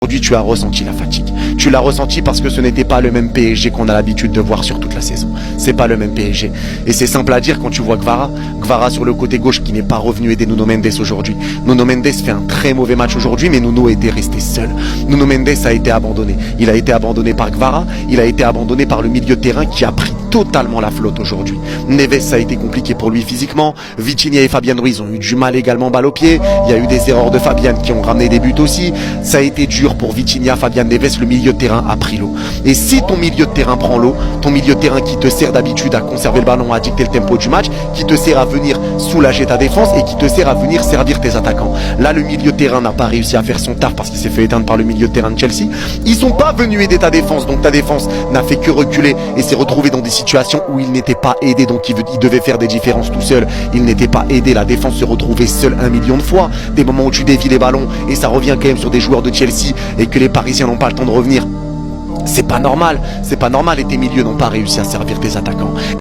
aujourd'hui tu as ressenti la fatigue. Tu l'as ressenti parce que ce n'était pas le même PSG qu'on a l'habitude de voir sur toute la saison. C'est pas le même PSG. Et c'est simple à dire quand tu vois Kvara sur le côté gauche qui n'est pas revenu aider Nuno Mendes aujourd'hui. Nuno Mendes fait un très mauvais match aujourd'hui, mais Nuno était resté seul. Nuno Mendes a été abandonné. Il a été abandonné par Kvara, il a été abandonné par le milieu de terrain qui a pris totalement la flotte aujourd'hui. Neves, ça a été compliqué pour lui physiquement. Vitinha et Fabian Ruiz ont eu du mal également balle au pied. Il y a eu des erreurs de Fabian qui ont ramené des buts aussi. Ça a été dur pour Vitinha, Fabian Neves. Le milieu de terrain a pris l'eau. Et si ton milieu de terrain prend l'eau, ton milieu de terrain qui te sert d'habitude à conserver le ballon, à dicter le tempo du match, qui te sert à venir soulager ta défense et qui te sert à venir servir tes attaquants. Là, le milieu de terrain n'a pas réussi à faire son taf parce qu'il s'est fait éteindre par le milieu de terrain de Chelsea. Ils sont pas venus aider ta défense, donc ta défense n'a fait que reculer et s'est retrouvée dans des situations où il n'était pas aidé, donc il devait faire des différences tout seul. Il n'était pas aidé, la défense se retrouvait seule 1 million de fois. Des moments où tu dévies les ballons et ça revient quand même sur des joueurs de Chelsea et que les Parisiens n'ont pas le temps de revenir. C'est pas normal et tes milieux n'ont pas réussi à servir tes attaquants.